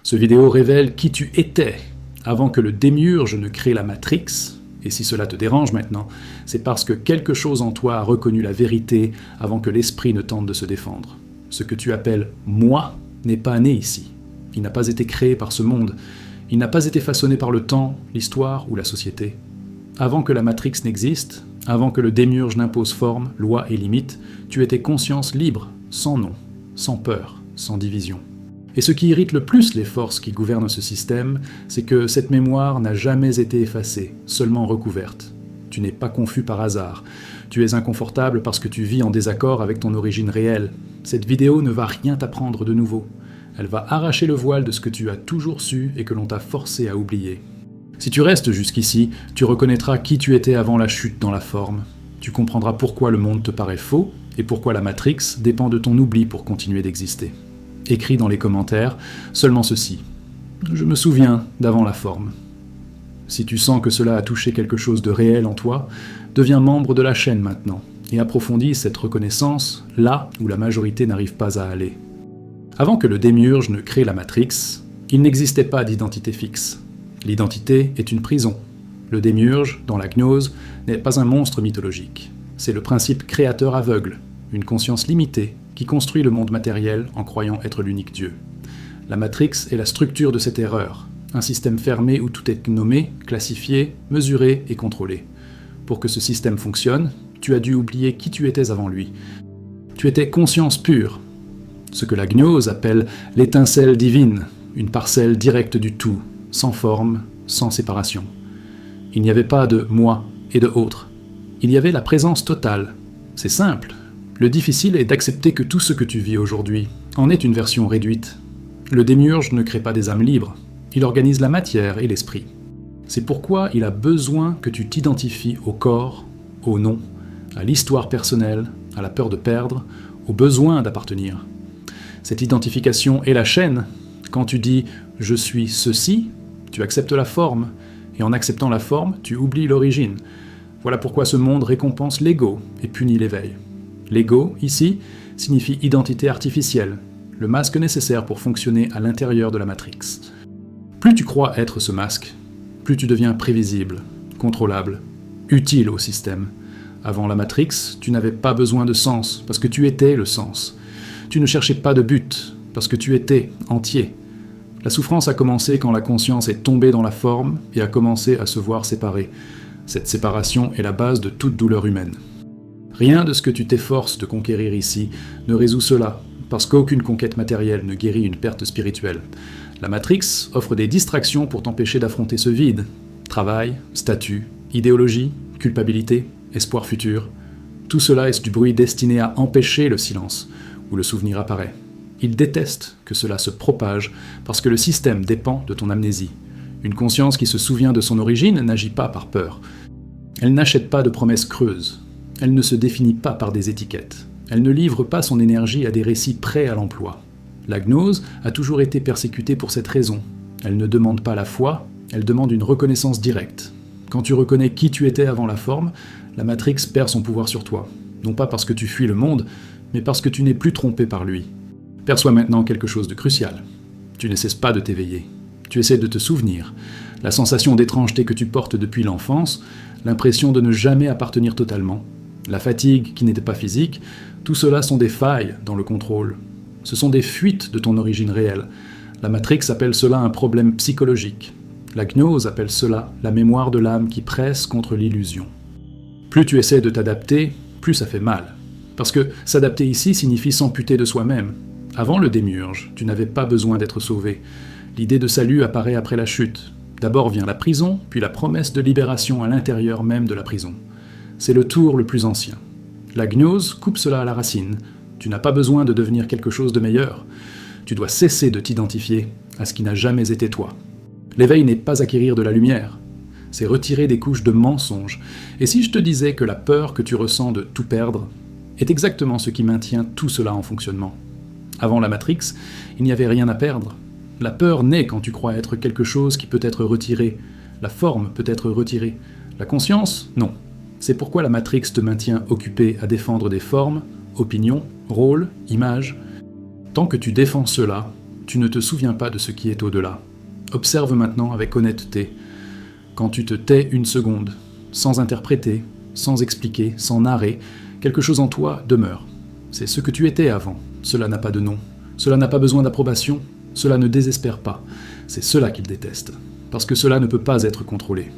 Ce vidéo révèle qui tu étais avant que le démiurge ne crée la Matrix, et si cela te dérange maintenant, c'est parce que quelque chose en toi a reconnu la vérité avant que l'esprit ne tente de se défendre. Ce que tu appelles « moi » n'est pas né ici. Il n'a pas été créé par ce monde. Il n'a pas été façonné par le temps, l'histoire ou la société. Avant que la Matrix n'existe, avant que le démiurge n'impose forme, loi et limite, tu étais conscience libre, sans nom, sans peur, sans division. Et ce qui irrite le plus les forces qui gouvernent ce système, c'est que cette mémoire n'a jamais été effacée, seulement recouverte. Tu n'es pas confus par hasard. Tu es inconfortable parce que tu vis en désaccord avec ton origine réelle. Cette vidéo ne va rien t'apprendre de nouveau. Elle va arracher le voile de ce que tu as toujours su et que l'on t'a forcé à oublier. Si tu restes jusqu'ici, tu reconnaîtras qui tu étais avant la chute dans la forme. Tu comprendras pourquoi le monde te paraît faux et pourquoi la Matrix dépend de ton oubli pour continuer d'exister. Écris dans les commentaires seulement ceci. Je me souviens d'avant la forme. Si tu sens que cela a touché quelque chose de réel en toi, deviens membre de la chaîne maintenant et approfondis cette reconnaissance là où la majorité n'arrive pas à aller. Avant que le démiurge ne crée la Matrix, il n'existait pas d'identité fixe. L'identité est une prison. Le démiurge, dans la gnose, n'est pas un monstre mythologique. C'est le principe créateur aveugle, une conscience limitée qui construit le monde matériel en croyant être l'unique Dieu. La Matrix est la structure de cette erreur, un système fermé où tout est nommé, classifié, mesuré et contrôlé. Pour que ce système fonctionne, tu as dû oublier qui tu étais avant lui. Tu étais conscience pure, ce que la gnose appelle l'étincelle divine, une parcelle directe du tout, sans forme, sans séparation. Il n'y avait pas de « moi » et de « autre ». Il y avait la présence totale. C'est simple. Le difficile est d'accepter que tout ce que tu vis aujourd'hui en est une version réduite. Le démiurge ne crée pas des âmes libres. Il organise la matière et l'esprit. C'est pourquoi il a besoin que tu t'identifies au corps, au nom, à l'histoire personnelle, à la peur de perdre, au besoin d'appartenir. Cette identification est la chaîne. Quand tu dis « je suis ceci », tu acceptes la forme, et en acceptant la forme, tu oublies l'origine. Voilà pourquoi ce monde récompense l'ego et punit l'éveil. L'ego, ici, signifie identité artificielle, le masque nécessaire pour fonctionner à l'intérieur de la Matrix. Plus tu crois être ce masque, plus tu deviens prévisible, contrôlable, utile au système. Avant la Matrix, tu n'avais pas besoin de sens, parce que tu étais le sens. Tu ne cherchais pas de but, parce que tu étais entier. La souffrance a commencé quand la conscience est tombée dans la forme et a commencé à se voir séparée. Cette séparation est la base de toute douleur humaine. Rien de ce que tu t'efforces de conquérir ici ne résout cela, parce qu'aucune conquête matérielle ne guérit une perte spirituelle. La Matrix offre des distractions pour t'empêcher d'affronter ce vide. Travail, statut, idéologie, culpabilité, espoir futur. Tout cela est du bruit destiné à empêcher le silence, où le souvenir apparaît. Il déteste que cela se propage, parce que le système dépend de ton amnésie. Une conscience qui se souvient de son origine n'agit pas par peur. Elle n'achète pas de promesses creuses. Elle ne se définit pas par des étiquettes. Elle ne livre pas son énergie à des récits prêts à l'emploi. La gnose a toujours été persécutée pour cette raison. Elle ne demande pas la foi, elle demande une reconnaissance directe. Quand tu reconnais qui tu étais avant la forme, la Matrix perd son pouvoir sur toi. Non pas parce que tu fuis le monde, mais parce que tu n'es plus trompé par lui. Perçois maintenant quelque chose de crucial. Tu ne cesses pas de t'éveiller. Tu essaies de te souvenir. La sensation d'étrangeté que tu portes depuis l'enfance, l'impression de ne jamais appartenir totalement, la fatigue qui n'était pas physique, tout cela sont des failles dans le contrôle. Ce sont des fuites de ton origine réelle. La Matrix appelle cela un problème psychologique. La gnose appelle cela la mémoire de l'âme qui presse contre l'illusion. Plus tu essaies de t'adapter, plus ça fait mal. Parce que s'adapter ici signifie s'amputer de soi-même. Avant le démiurge, tu n'avais pas besoin d'être sauvé. L'idée de salut apparaît après la chute. D'abord vient la prison, puis la promesse de libération à l'intérieur même de la prison. C'est le tour le plus ancien. La gnose coupe cela à la racine. Tu n'as pas besoin de devenir quelque chose de meilleur. Tu dois cesser de t'identifier à ce qui n'a jamais été toi. L'éveil n'est pas acquérir de la lumière. C'est retirer des couches de mensonges. Et si je te disais que la peur que tu ressens de tout perdre est exactement ce qui maintient tout cela en fonctionnement. Avant la Matrix, il n'y avait rien à perdre. La peur naît quand tu crois être quelque chose qui peut être retiré. La forme peut être retirée. La conscience, non. C'est pourquoi la Matrix te maintient occupé à défendre des formes, opinions, rôles, images. Tant que tu défends cela, tu ne te souviens pas de ce qui est au-delà. Observe maintenant avec honnêteté. Quand tu te tais une seconde, sans interpréter, sans expliquer, sans narrer, quelque chose en toi demeure. C'est ce que tu étais avant. Cela n'a pas de nom. Cela n'a pas besoin d'approbation. Cela ne désespère pas. C'est cela qu'il déteste. Parce que cela ne peut pas être contrôlé.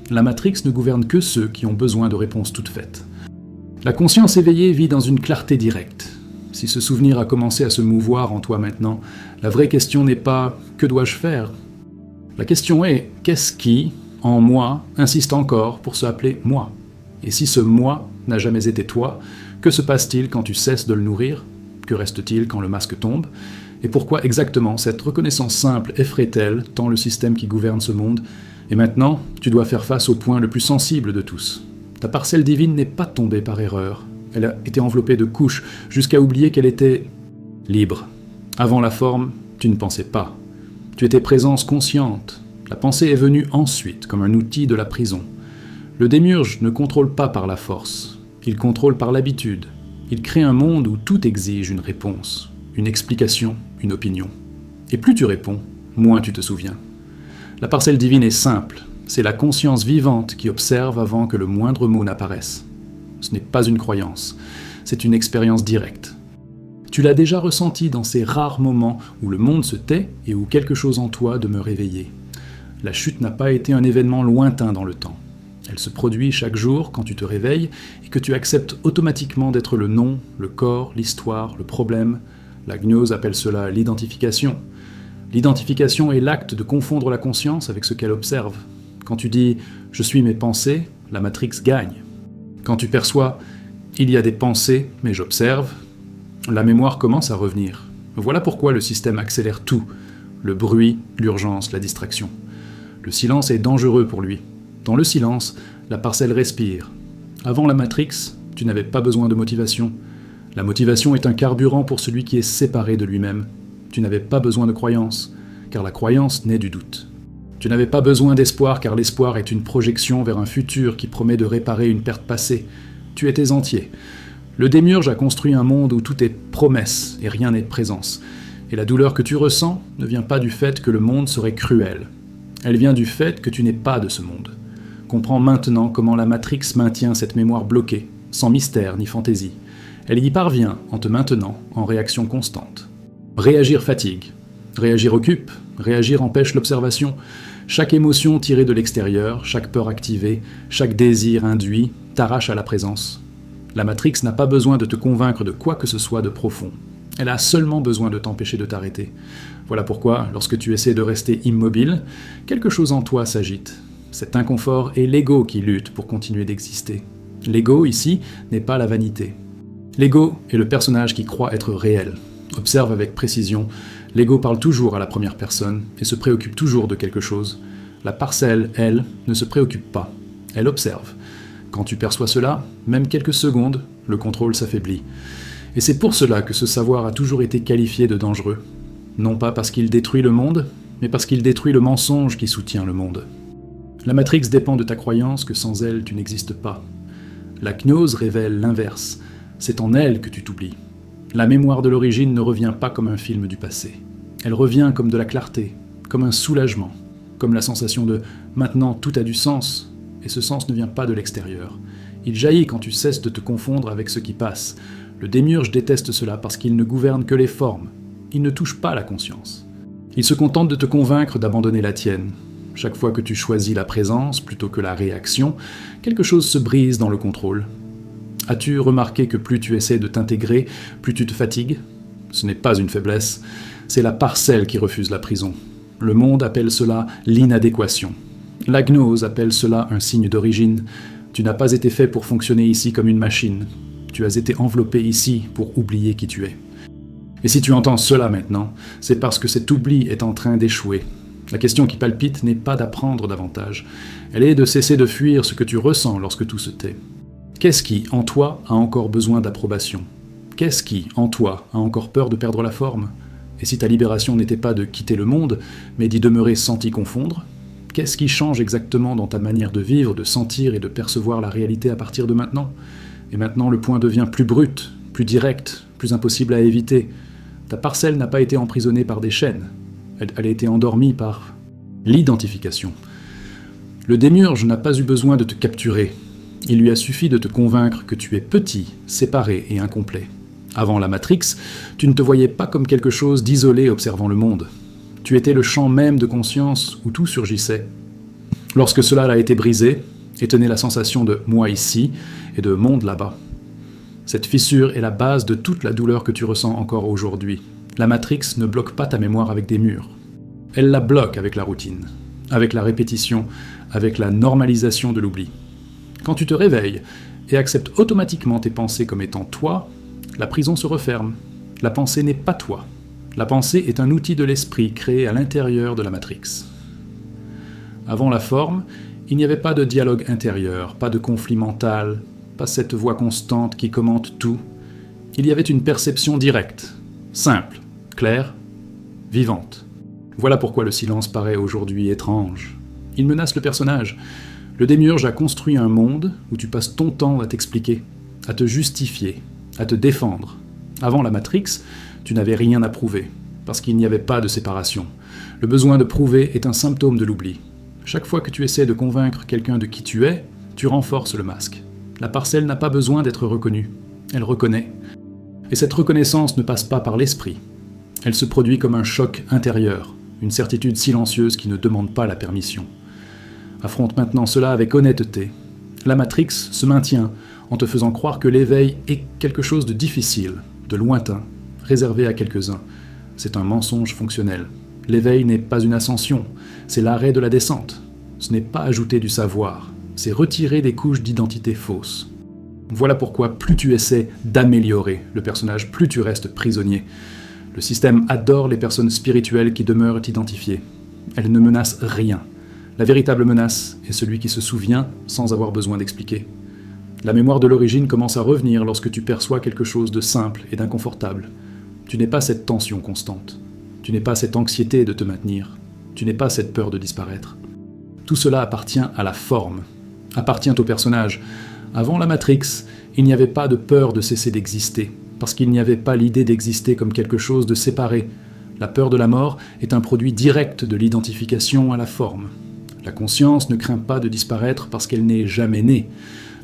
La Matrix ne gouverne que ceux qui ont besoin de réponses toutes faites. La conscience éveillée vit dans une clarté directe. Si ce souvenir a commencé à se mouvoir en toi maintenant, la vraie question n'est pas « que dois-je faire ?» La question est « qu'est-ce qui, en moi, insiste encore pour se appeler moi ?» Et si ce « moi » n'a jamais été toi, que se passe-t-il quand tu cesses de le nourrir ? Que reste-t-il quand le masque tombe ? Et pourquoi exactement cette reconnaissance simple effraie-t-elle tant le système qui gouverne ce monde ? Et maintenant, tu dois faire face au point le plus sensible de tous. Ta parcelle divine n'est pas tombée par erreur. Elle a été enveloppée de couches jusqu'à oublier qu'elle était libre. Avant la forme, tu ne pensais pas. Tu étais présence consciente. La pensée est venue ensuite, comme un outil de la prison. Le démiurge ne contrôle pas par la force. Il contrôle par l'habitude. Il crée un monde où tout exige une réponse, une explication, une opinion. Et plus tu réponds, moins tu te souviens. La parcelle divine est simple. C'est la conscience vivante qui observe avant que le moindre mot n'apparaisse. Ce n'est pas une croyance, c'est une expérience directe. Tu l'as déjà ressenti dans ces rares moments où le monde se tait et où quelque chose en toi demeure éveillé. La chute n'a pas été un événement lointain dans le temps. Elle se produit chaque jour quand tu te réveilles et que tu acceptes automatiquement d'être le nom, le corps, l'histoire, le problème. La gnose appelle cela l'identification. L'identification est l'acte de confondre la conscience avec ce qu'elle observe. Quand tu dis « je suis mes pensées », la Matrix gagne. Quand tu perçois « il y a des pensées, mais j'observe », la mémoire commence à revenir. Voilà pourquoi le système accélère tout, le bruit, l'urgence, la distraction. Le silence est dangereux pour lui. Dans le silence, la parcelle respire. Avant la Matrix, tu n'avais pas besoin de motivation. La motivation est un carburant pour celui qui est séparé de lui-même. Tu n'avais pas besoin de croyance, car la croyance naît du doute. Tu n'avais pas besoin d'espoir, car l'espoir est une projection vers un futur qui promet de réparer une perte passée. Tu étais entier. Le démiurge a construit un monde où tout est promesse et rien n'est présence. Et la douleur que tu ressens ne vient pas du fait que le monde serait cruel. Elle vient du fait que tu n'es pas de ce monde. Comprends maintenant comment la Matrix maintient cette mémoire bloquée, sans mystère ni fantaisie. Elle y parvient en te maintenant en réaction constante. Réagir fatigue. Réagir occupe. Réagir empêche l'observation. Chaque émotion tirée de l'extérieur, chaque peur activée, chaque désir induit, t'arrache à la présence. La Matrix n'a pas besoin de te convaincre de quoi que ce soit de profond. Elle a seulement besoin de t'empêcher de t'arrêter. Voilà pourquoi, lorsque tu essaies de rester immobile, quelque chose en toi s'agite. Cet inconfort est l'ego qui lutte pour continuer d'exister. L'ego, ici, n'est pas la vanité. L'ego est le personnage qui croit être réel. Observe avec précision, l'ego parle toujours à la première personne et se préoccupe toujours de quelque chose. La parcelle, elle, ne se préoccupe pas. Elle observe. Quand tu perçois cela, même quelques secondes, le contrôle s'affaiblit. Et c'est pour cela que ce savoir a toujours été qualifié de dangereux. Non pas parce qu'il détruit le monde, mais parce qu'il détruit le mensonge qui soutient le monde. La Matrix dépend de ta croyance que sans elle, tu n'existes pas. La gnose révèle l'inverse. C'est en elle que tu t'oublies. La mémoire de l'origine ne revient pas comme un film du passé. Elle revient comme de la clarté, comme un soulagement, comme la sensation de « maintenant tout a du sens », et ce sens ne vient pas de l'extérieur. Il jaillit quand tu cesses de te confondre avec ce qui passe. Le démiurge déteste cela parce qu'il ne gouverne que les formes. Il ne touche pas la conscience. Il se contente de te convaincre d'abandonner la tienne. Chaque fois que tu choisis la présence plutôt que la réaction, quelque chose se brise dans le contrôle. As-tu remarqué que plus tu essaies de t'intégrer, plus tu te fatigues ? Ce n'est pas une faiblesse, c'est la parcelle qui refuse la prison. Le monde appelle cela l'inadéquation. La gnose appelle cela un signe d'origine. Tu n'as pas été fait pour fonctionner ici comme une machine. Tu as été enveloppé ici pour oublier qui tu es. Et si tu entends cela maintenant, c'est parce que cet oubli est en train d'échouer. La question qui palpite n'est pas d'apprendre davantage. Elle est de cesser de fuir ce que tu ressens lorsque tout se tait. Qu'est-ce qui, en toi, a encore besoin d'approbation ? Qu'est-ce qui, en toi, a encore peur de perdre la forme ? Et si ta libération n'était pas de quitter le monde, mais d'y demeurer sans t'y confondre ? Qu'est-ce qui change exactement dans ta manière de vivre, de sentir et de percevoir la réalité à partir de maintenant ? Et maintenant, le point devient plus brut, plus direct, plus impossible à éviter. Ta parcelle n'a pas été emprisonnée par des chaînes. Elle a été endormie par l'identification. Le démiurge n'a pas eu besoin de te capturer. Il lui a suffi de te convaincre que tu es petit, séparé et incomplet. Avant la Matrix, tu ne te voyais pas comme quelque chose d'isolé observant le monde. Tu étais le champ même de conscience où tout surgissait. Lorsque cela a été brisé, et tenait la sensation de « moi ici » et de « monde là-bas ». Cette fissure est la base de toute la douleur que tu ressens encore aujourd'hui. La Matrix ne bloque pas ta mémoire avec des murs. Elle la bloque avec la routine, avec la répétition, avec la normalisation de l'oubli. Quand tu te réveilles et acceptes automatiquement tes pensées comme étant toi, la prison se referme. La pensée n'est pas toi. La pensée est un outil de l'esprit créé à l'intérieur de la Matrix. Avant la forme, il n'y avait pas de dialogue intérieur, pas de conflit mental, pas cette voix constante qui commente tout. Il y avait une perception directe, simple, claire, vivante. Voilà pourquoi le silence paraît aujourd'hui étrange. Il menace le personnage. Le démiurge a construit un monde où tu passes ton temps à t'expliquer, à te justifier, à te défendre. Avant la Matrix, tu n'avais rien à prouver, parce qu'il n'y avait pas de séparation. Le besoin de prouver est un symptôme de l'oubli. Chaque fois que tu essaies de convaincre quelqu'un de qui tu es, tu renforces le masque. La parcelle n'a pas besoin d'être reconnue. Elle reconnaît. Et cette reconnaissance ne passe pas par l'esprit. Elle se produit comme un choc intérieur, une certitude silencieuse qui ne demande pas la permission. Affronte maintenant cela avec honnêteté. La Matrix se maintient en te faisant croire que l'éveil est quelque chose de difficile, de lointain, réservé à quelques-uns. C'est un mensonge fonctionnel. L'éveil n'est pas une ascension, c'est l'arrêt de la descente. Ce n'est pas ajouter du savoir, c'est retirer des couches d'identité fausses. Voilà pourquoi plus tu essaies d'améliorer le personnage, plus tu restes prisonnier. Le système adore les personnes spirituelles qui demeurent identifiées. Elles ne menacent rien. La véritable menace est celui qui se souvient sans avoir besoin d'expliquer. La mémoire de l'origine commence à revenir lorsque tu perçois quelque chose de simple et d'inconfortable. Tu n'es pas cette tension constante. Tu n'es pas cette anxiété de te maintenir. Tu n'es pas cette peur de disparaître. Tout cela appartient à la forme, appartient au personnage. Avant la Matrix, il n'y avait pas de peur de cesser d'exister, parce qu'il n'y avait pas l'idée d'exister comme quelque chose de séparé. La peur de la mort est un produit direct de l'identification à la forme. La conscience ne craint pas de disparaître parce qu'elle n'est jamais née.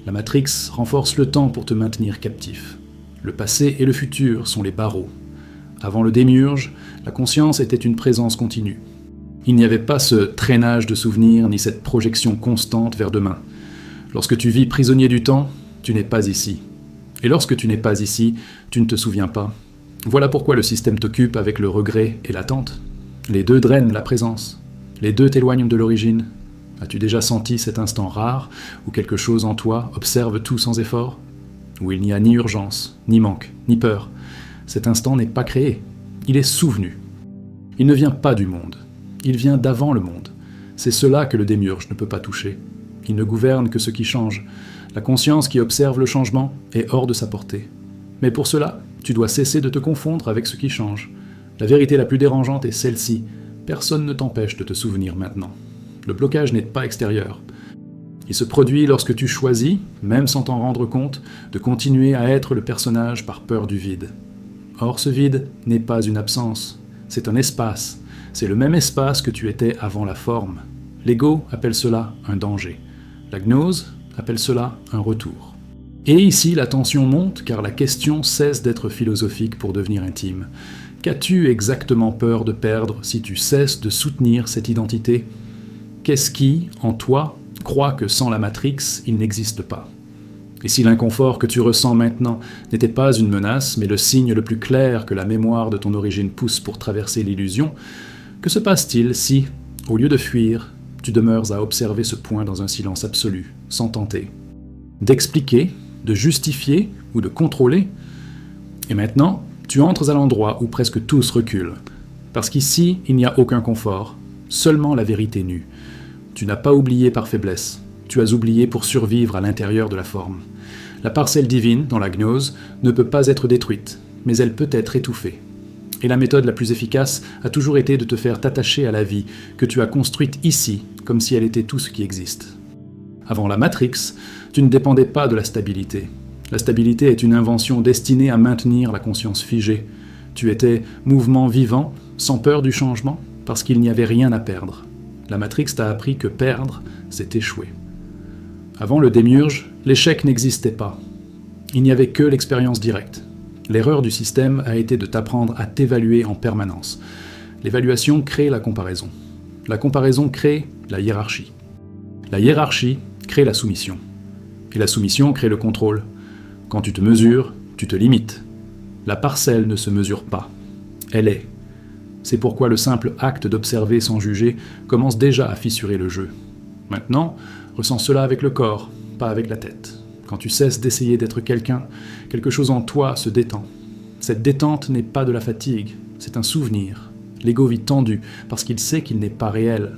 La Matrix renforce le temps pour te maintenir captif. Le passé et le futur sont les barreaux. Avant le démiurge, la conscience était une présence continue. Il n'y avait pas ce traînage de souvenirs ni cette projection constante vers demain. Lorsque tu vis prisonnier du temps, tu n'es pas ici. Et lorsque tu n'es pas ici, tu ne te souviens pas. Voilà pourquoi le système t'occupe avec le regret et l'attente. Les deux drainent la présence. Les deux t'éloignent de l'origine. As-tu déjà senti cet instant rare où quelque chose en toi observe tout sans effort ? Où il n'y a ni urgence, ni manque, ni peur. Cet instant n'est pas créé, il est souvenu. Il ne vient pas du monde, il vient d'avant le monde. C'est cela que le démiurge ne peut pas toucher. Il ne gouverne que ce qui change. La conscience qui observe le changement est hors de sa portée. Mais pour cela, tu dois cesser de te confondre avec ce qui change. La vérité la plus dérangeante est celle-ci. Personne ne t'empêche de te souvenir maintenant. Le blocage n'est pas extérieur. Il se produit lorsque tu choisis, même sans t'en rendre compte, de continuer à être le personnage par peur du vide. Or, ce vide n'est pas une absence, c'est un espace. C'est le même espace que tu étais avant la forme. L'ego appelle cela un danger. La gnose appelle cela un retour. Et ici, la tension monte car la question cesse d'être philosophique pour devenir intime. Qu'as-tu exactement peur de perdre si tu cesses de soutenir cette identité ? Qu'est-ce qui, en toi, croit que sans la Matrix, il n'existe pas ? Et si l'inconfort que tu ressens maintenant n'était pas une menace, mais le signe le plus clair que la mémoire de ton origine pousse pour traverser l'illusion, que se passe-t-il si, au lieu de fuir, tu demeures à observer ce point dans un silence absolu, sans tenter d'expliquer, de justifier ou de contrôler ? Et maintenant, tu entres à l'endroit où presque tous reculent, parce qu'ici, il n'y a aucun confort, seulement la vérité nue. Tu n'as pas oublié par faiblesse, tu as oublié pour survivre à l'intérieur de la forme. La parcelle divine, dans la gnose, ne peut pas être détruite, mais elle peut être étouffée. Et la méthode la plus efficace a toujours été de te faire t'attacher à la vie que tu as construite ici, comme si elle était tout ce qui existe. Avant la Matrix, tu ne dépendais pas de la stabilité. La stabilité est une invention destinée à maintenir la conscience figée. Tu étais mouvement vivant, sans peur du changement, parce qu'il n'y avait rien à perdre. La Matrix t'a appris que perdre, c'est échouer. Avant le démiurge, l'échec n'existait pas. Il n'y avait que l'expérience directe. L'erreur du système a été de t'apprendre à t'évaluer en permanence. L'évaluation crée la comparaison. La comparaison crée la hiérarchie. La hiérarchie crée la soumission. Et la soumission crée le contrôle. Quand tu te mesures, tu te limites. La parcelle ne se mesure pas. Elle est. C'est pourquoi le simple acte d'observer sans juger commence déjà à fissurer le jeu. Maintenant, ressens cela avec le corps, pas avec la tête. Quand tu cesses d'essayer d'être quelqu'un, quelque chose en toi se détend. Cette détente n'est pas de la fatigue, c'est un souvenir. L'ego vit tendu parce qu'il sait qu'il n'est pas réel.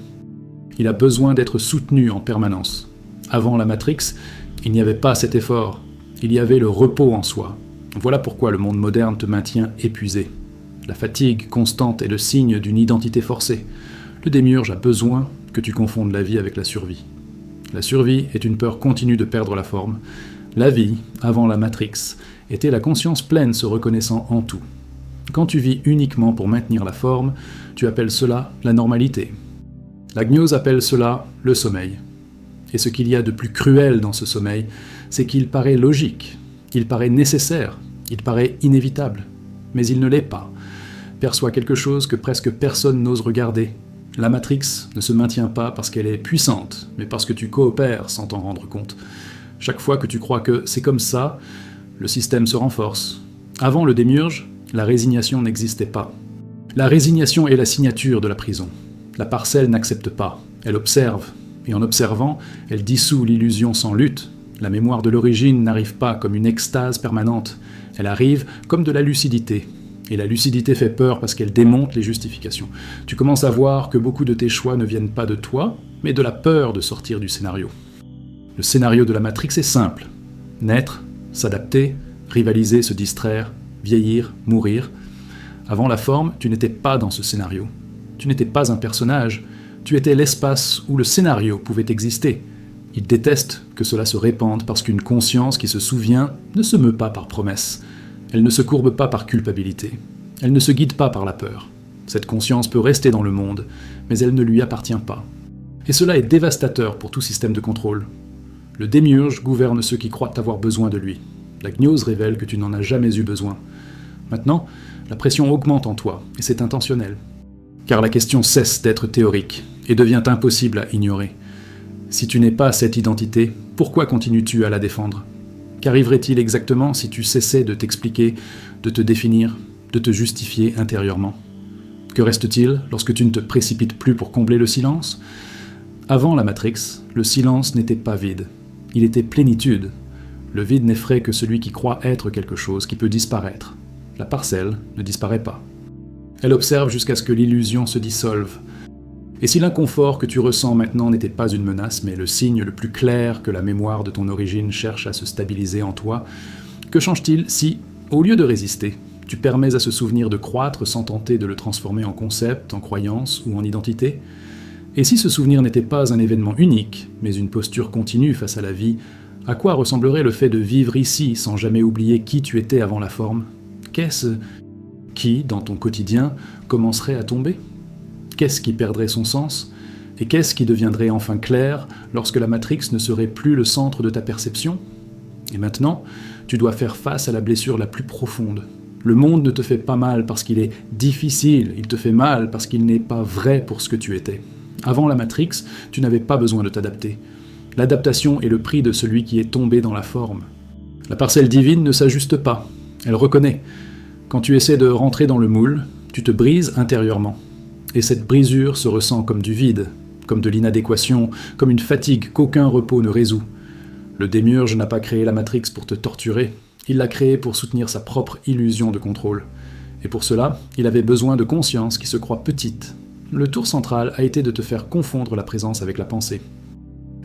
Il a besoin d'être soutenu en permanence. Avant la Matrix, il n'y avait pas cet effort. Il y avait le repos en soi. Voilà pourquoi le monde moderne te maintient épuisé. La fatigue constante est le signe d'une identité forcée. Le démiurge a besoin que tu confondes la vie avec la survie. La survie est une peur continue de perdre la forme. La vie, avant la Matrix, était la conscience pleine se reconnaissant en tout. Quand tu vis uniquement pour maintenir la forme, tu appelles cela la normalité. La gnose appelle cela le sommeil. Et ce qu'il y a de plus cruel dans ce sommeil, c'est qu'il paraît logique, il paraît nécessaire, il paraît inévitable. Mais il ne l'est pas. Perçoit quelque chose que presque personne n'ose regarder. La Matrix ne se maintient pas parce qu'elle est puissante, mais parce que tu coopères sans t'en rendre compte. Chaque fois que tu crois que c'est comme ça, le système se renforce. Avant le démiurge, la résignation n'existait pas. La résignation est la signature de la prison. La parcelle n'accepte pas, elle observe, et en observant, elle dissout l'illusion sans lutte. La mémoire de l'origine n'arrive pas comme une extase permanente, elle arrive comme de la lucidité. Et la lucidité fait peur parce qu'elle démonte les justifications. Tu commences à voir que beaucoup de tes choix ne viennent pas de toi, mais de la peur de sortir du scénario. Le scénario de la Matrix est simple. Naître, s'adapter, rivaliser, se distraire, vieillir, mourir. Avant la forme, tu n'étais pas dans ce scénario. Tu n'étais pas un personnage, tu étais l'espace où le scénario pouvait exister. Il déteste que cela se répande parce qu'une conscience qui se souvient ne se meut pas par promesse. Elle ne se courbe pas par culpabilité. Elle ne se guide pas par la peur. Cette conscience peut rester dans le monde, mais elle ne lui appartient pas. Et cela est dévastateur pour tout système de contrôle. Le démiurge gouverne ceux qui croient avoir besoin de lui. La gnose révèle que tu n'en as jamais eu besoin. Maintenant, la pression augmente en toi, et c'est intentionnel. Car la question cesse d'être théorique, et devient impossible à ignorer. Si tu n'es pas cette identité, pourquoi continues-tu à la défendre ? Qu'arriverait-il exactement si tu cessais de t'expliquer, de te définir, de te justifier intérieurement ? Que reste-t-il lorsque tu ne te précipites plus pour combler le silence ? Avant la Matrix, le silence n'était pas vide, il était plénitude. Le vide n'effraie que celui qui croit être quelque chose qui peut disparaître. La parcelle ne disparaît pas. Elle observe jusqu'à ce que l'illusion se dissolve. Et si l'inconfort que tu ressens maintenant n'était pas une menace, mais le signe le plus clair que la mémoire de ton origine cherche à se stabiliser en toi, que change-t-il si, au lieu de résister, tu permets à ce souvenir de croître sans tenter de le transformer en concept, en croyance ou en identité ? Et si ce souvenir n'était pas un événement unique, mais une posture continue face à la vie, à quoi ressemblerait le fait de vivre ici sans jamais oublier qui tu étais avant la forme ? Qu'est-ce qui, dans ton quotidien, commencerait à tomber ? Qu'est-ce qui perdrait son sens ? Et qu'est-ce qui deviendrait enfin clair lorsque la Matrix ne serait plus le centre de ta perception ? Et maintenant, tu dois faire face à la blessure la plus profonde. Le monde ne te fait pas mal parce qu'il est difficile, il te fait mal parce qu'il n'est pas vrai pour ce que tu étais. Avant la Matrix, tu n'avais pas besoin de t'adapter. L'adaptation est le prix de celui qui est tombé dans la forme. La parcelle divine ne s'ajuste pas, elle reconnaît. Quand tu essaies de rentrer dans le moule, tu te brises intérieurement. Et cette brisure se ressent comme du vide, comme de l'inadéquation, comme une fatigue qu'aucun repos ne résout. Le démiurge n'a pas créé la Matrix pour te torturer, il l'a créée pour soutenir sa propre illusion de contrôle. Et pour cela, il avait besoin de conscience qui se croit petite. Le tour central a été de te faire confondre la présence avec la pensée.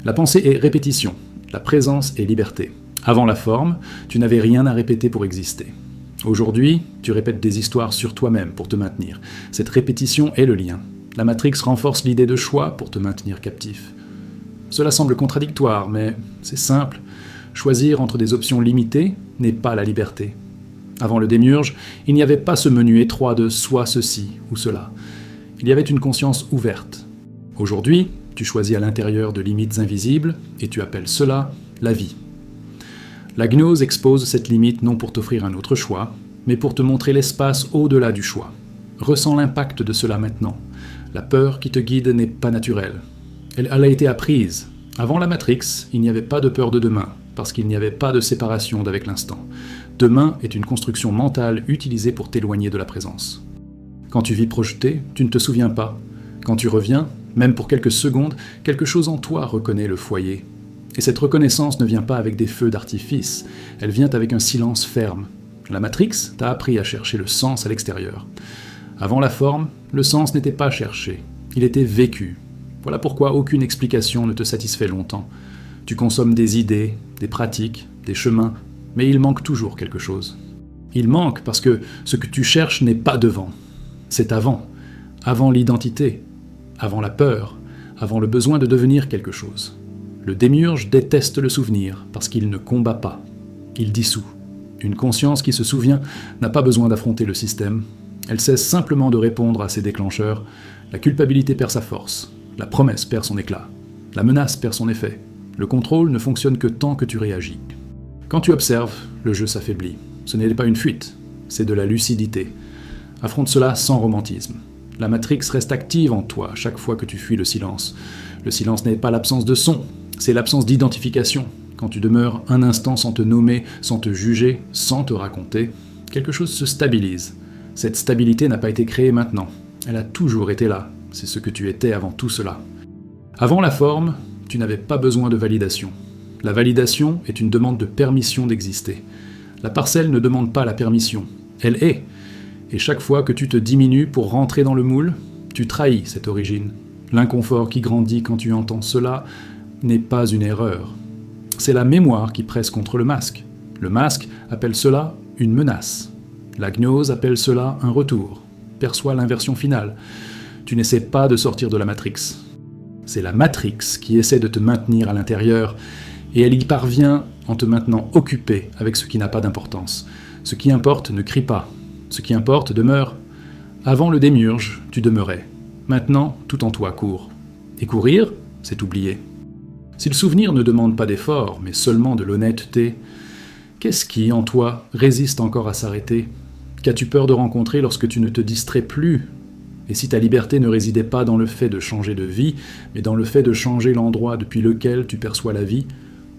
La pensée est répétition, la présence est liberté. Avant la forme, tu n'avais rien à répéter pour exister. Aujourd'hui, tu répètes des histoires sur toi-même pour te maintenir. Cette répétition est le lien. La Matrix renforce l'idée de choix pour te maintenir captif. Cela semble contradictoire, mais c'est simple. Choisir entre des options limitées n'est pas la liberté. Avant le démiurge, il n'y avait pas ce menu étroit de soit ceci ou cela. Il y avait une conscience ouverte. Aujourd'hui, tu choisis à l'intérieur de limites invisibles et tu appelles cela la vie. La gnose expose cette limite non pour t'offrir un autre choix, mais pour te montrer l'espace au-delà du choix. Ressens l'impact de cela maintenant. La peur qui te guide n'est pas naturelle. Elle a été apprise. Avant la Matrix, il n'y avait pas de peur de demain, parce qu'il n'y avait pas de séparation d'avec l'instant. Demain est une construction mentale utilisée pour t'éloigner de la présence. Quand tu vis projeté, tu ne te souviens pas. Quand tu reviens, même pour quelques secondes, quelque chose en toi reconnaît le foyer. Et cette reconnaissance ne vient pas avec des feux d'artifice, elle vient avec un silence ferme. La Matrix t'a appris à chercher le sens à l'extérieur. Avant la forme, le sens n'était pas cherché, il était vécu. Voilà pourquoi aucune explication ne te satisfait longtemps. Tu consommes des idées, des pratiques, des chemins, mais il manque toujours quelque chose. Il manque parce que ce que tu cherches n'est pas devant. C'est avant l'identité, avant la peur, avant le besoin de devenir quelque chose. Le démiurge déteste le souvenir parce qu'il ne combat pas, il dissout. Une conscience qui se souvient n'a pas besoin d'affronter le système. Elle cesse simplement de répondre à ses déclencheurs. La culpabilité perd sa force, la promesse perd son éclat, la menace perd son effet. Le contrôle ne fonctionne que tant que tu réagis. Quand tu observes, le jeu s'affaiblit. Ce n'est pas une fuite, c'est de la lucidité. Affronte cela sans romantisme. La Matrix reste active en toi chaque fois que tu fuis le silence. Le silence n'est pas l'absence de son, c'est l'absence d'identification. Quand tu demeures un instant sans te nommer, sans te juger, sans te raconter, quelque chose se stabilise. Cette stabilité n'a pas été créée maintenant. Elle a toujours été là. C'est ce que tu étais avant tout cela. Avant la forme, tu n'avais pas besoin de validation. La validation est une demande de permission d'exister. La parcelle ne demande pas la permission. Elle est. Et chaque fois que tu te diminues pour rentrer dans le moule, tu trahis cette origine. L'inconfort qui grandit quand tu entends cela n'est pas une erreur. C'est la mémoire qui presse contre le masque. Le masque appelle cela une menace. La gnose appelle cela un retour. Perçois l'inversion finale. Tu n'essaies pas de sortir de la Matrix. C'est la Matrix qui essaie de te maintenir à l'intérieur, et elle y parvient en te maintenant occupé avec ce qui n'a pas d'importance. Ce qui importe ne crie pas. Ce qui importe demeure. Avant le démiurge, tu demeurais. Maintenant, tout en toi court. Et courir, c'est oublier. Si le souvenir ne demande pas d'effort, mais seulement de l'honnêteté, qu'est-ce qui, en toi, résiste encore à s'arrêter ? Qu'as-tu peur de rencontrer lorsque tu ne te distrais plus ? Et si ta liberté ne résidait pas dans le fait de changer de vie, mais dans le fait de changer l'endroit depuis lequel tu perçois la vie,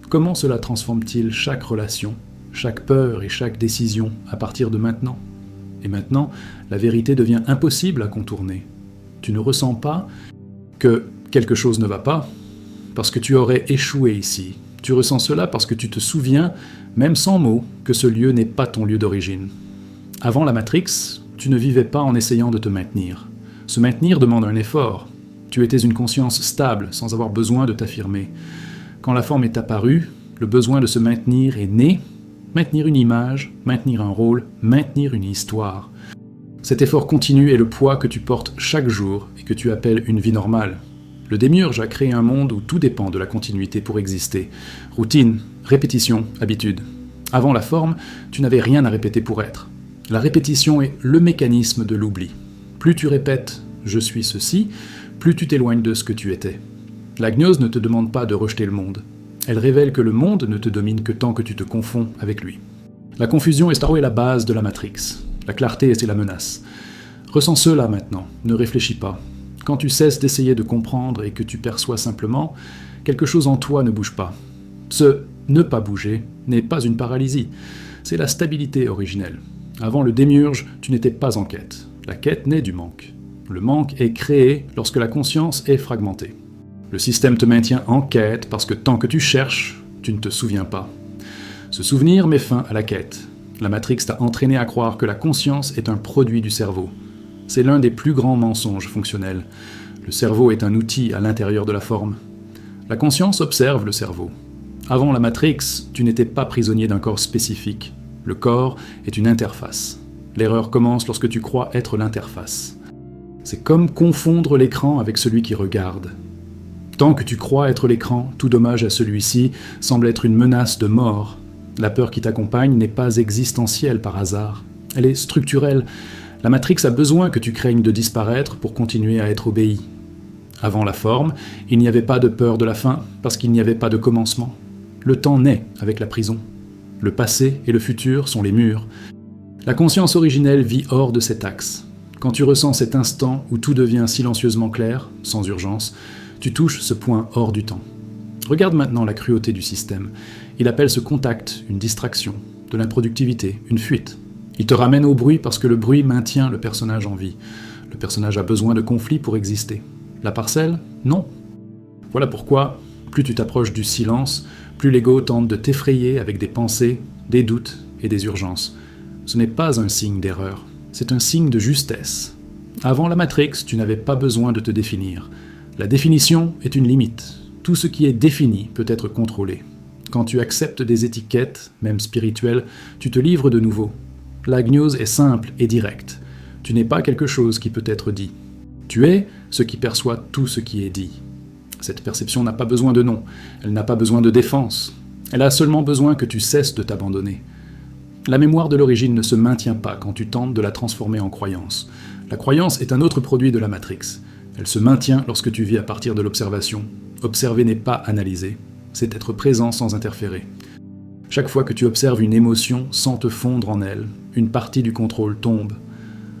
comment cela transforme-t-il chaque relation, chaque peur et chaque décision à partir de maintenant ? Et maintenant, la vérité devient impossible à contourner. Tu ne ressens pas que quelque chose ne va pas, parce que tu aurais échoué ici. Tu ressens cela parce que tu te souviens, même sans mots, que ce lieu n'est pas ton lieu d'origine. Avant la Matrix, tu ne vivais pas en essayant de te maintenir. Se maintenir demande un effort. Tu étais une conscience stable, sans avoir besoin de t'affirmer. Quand la forme est apparue, le besoin de se maintenir est né. Maintenir une image, maintenir un rôle, maintenir une histoire. Cet effort continu est le poids que tu portes chaque jour et que tu appelles une vie normale. Le démiurge a créé un monde où tout dépend de la continuité pour exister. Routine, répétition, habitude. Avant la forme, tu n'avais rien à répéter pour être. La répétition est le mécanisme de l'oubli. Plus tu répètes « je suis ceci », plus tu t'éloignes de ce que tu étais. La gnose ne te demande pas de rejeter le monde. Elle révèle que le monde ne te domine que tant que tu te confonds avec lui. La confusion est la base de la Matrix. La clarté, c'est la menace. Ressens cela maintenant, ne réfléchis pas. Quand tu cesses d'essayer de comprendre et que tu perçois simplement, quelque chose en toi ne bouge pas. Ce « ne pas bouger » n'est pas une paralysie, c'est la stabilité originelle. Avant le démiurge, tu n'étais pas en quête. La quête naît du manque. Le manque est créé lorsque la conscience est fragmentée. Le système te maintient en quête parce que tant que tu cherches, tu ne te souviens pas. Ce souvenir met fin à la quête. La Matrix t'a entraîné à croire que la conscience est un produit du cerveau. C'est l'un des plus grands mensonges fonctionnels. Le cerveau est un outil à l'intérieur de la forme. La conscience observe le cerveau. Avant la Matrix, tu n'étais pas prisonnier d'un corps spécifique. Le corps est une interface. L'erreur commence lorsque tu crois être l'interface. C'est comme confondre l'écran avec celui qui regarde. Tant que tu crois être l'écran, tout dommage à celui-ci semble être une menace de mort. La peur qui t'accompagne n'est pas existentielle par hasard. Elle est structurelle. La Matrix a besoin que tu craignes de disparaître pour continuer à être obéi. Avant la forme, il n'y avait pas de peur de la fin parce qu'il n'y avait pas de commencement. Le temps naît avec la prison. Le passé et le futur sont les murs. La conscience originelle vit hors de cet axe. Quand tu ressens cet instant où tout devient silencieusement clair, sans urgence, tu touches ce point hors du temps. Regarde maintenant la cruauté du système. Il appelle ce contact une distraction, de l'improductivité, une fuite. Il te ramène au bruit parce que le bruit maintient le personnage en vie. Le personnage a besoin de conflits pour exister. La parcelle, non. Voilà pourquoi, plus tu t'approches du silence, plus l'ego tente de t'effrayer avec des pensées, des doutes et des urgences. Ce n'est pas un signe d'erreur, c'est un signe de justesse. Avant la Matrix, tu n'avais pas besoin de te définir. La définition est une limite. Tout ce qui est défini peut être contrôlé. Quand tu acceptes des étiquettes, même spirituelles, tu te livres de nouveau. La gnose est simple et directe. Tu n'es pas quelque chose qui peut être dit. Tu es ce qui perçoit tout ce qui est dit. Cette perception n'a pas besoin de nom, elle n'a pas besoin de défense. Elle a seulement besoin que tu cesses de t'abandonner. La mémoire de l'origine ne se maintient pas quand tu tentes de la transformer en croyance. La croyance est un autre produit de la Matrix. Elle se maintient lorsque tu vis à partir de l'observation. Observer n'est pas analyser, c'est être présent sans interférer. Chaque fois que tu observes une émotion sans te fondre en elle, une partie du contrôle tombe.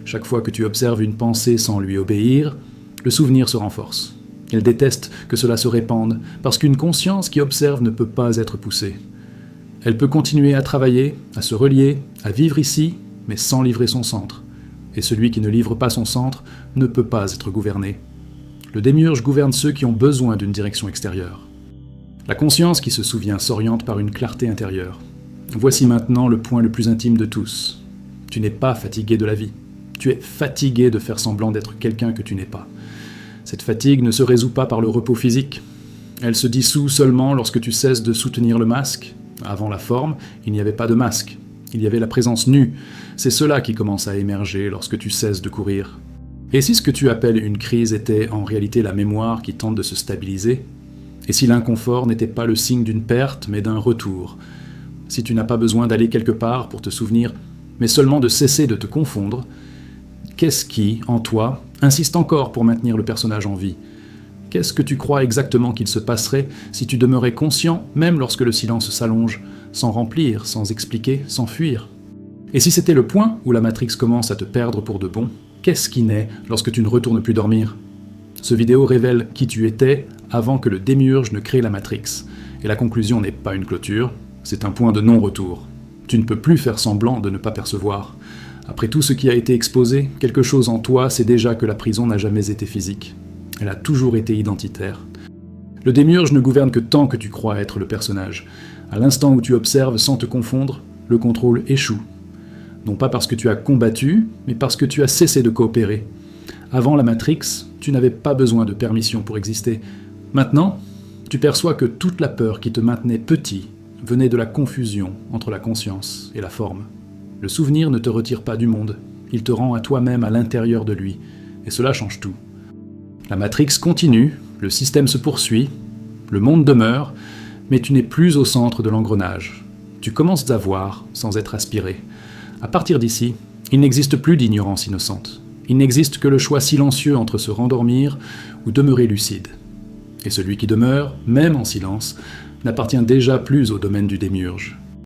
Chaque fois que tu observes une pensée sans lui obéir, le souvenir se renforce. Il déteste que cela se répande, parce qu'une conscience qui observe ne peut pas être poussée. Elle peut continuer à travailler, à se relier, à vivre ici, mais sans livrer son centre. Et celui qui ne livre pas son centre ne peut pas être gouverné. Le démiurge gouverne ceux qui ont besoin d'une direction extérieure. La conscience qui se souvient s'oriente par une clarté intérieure. Voici maintenant le point le plus intime de tous. Tu n'es pas fatigué de la vie. Tu es fatigué de faire semblant d'être quelqu'un que tu n'es pas. Cette fatigue ne se résout pas par le repos physique. Elle se dissout seulement lorsque tu cesses de soutenir le masque. Avant la forme, il n'y avait pas de masque. Il y avait la présence nue. C'est cela qui commence à émerger lorsque tu cesses de courir. Et si ce que tu appelles une crise était en réalité la mémoire qui tente de se stabiliser? Et si l'inconfort n'était pas le signe d'une perte, mais d'un retour? Si tu n'as pas besoin d'aller quelque part pour te souvenir, mais seulement de cesser de te confondre, qu'est-ce qui, en toi, insiste encore pour maintenir le personnage en vie? Qu'est-ce que tu crois exactement qu'il se passerait si tu demeurais conscient, même lorsque le silence s'allonge, sans remplir, sans expliquer, sans fuir? Et si c'était le point où la Matrix commence à te perdre pour de bon, qu'est-ce qui naît lorsque tu ne retournes plus dormir? Ce vidéo révèle qui tu étais avant que le démiurge ne crée la Matrix. Et la conclusion n'est pas une clôture, c'est un point de non-retour. Tu ne peux plus faire semblant de ne pas percevoir. Après tout ce qui a été exposé, quelque chose en toi sait déjà que la prison n'a jamais été physique. Elle a toujours été identitaire. Le démiurge ne gouverne que tant que tu crois être le personnage. À l'instant où tu observes sans te confondre, le contrôle échoue. Non pas parce que tu as combattu, mais parce que tu as cessé de coopérer. Avant la Matrix, tu n'avais pas besoin de permission pour exister. Maintenant, tu perçois que toute la peur qui te maintenait petit venait de la confusion entre la conscience et la forme. Le souvenir ne te retire pas du monde, il te rend à toi-même à l'intérieur de lui, et cela change tout. La Matrix continue, le système se poursuit, le monde demeure, mais tu n'es plus au centre de l'engrenage. Tu commences à voir sans être aspiré. À partir d'ici, il n'existe plus d'ignorance innocente. Il n'existe que le choix silencieux entre se rendormir ou demeurer lucide. Et celui qui demeure, même en silence, n'appartient déjà plus au domaine du démiurge.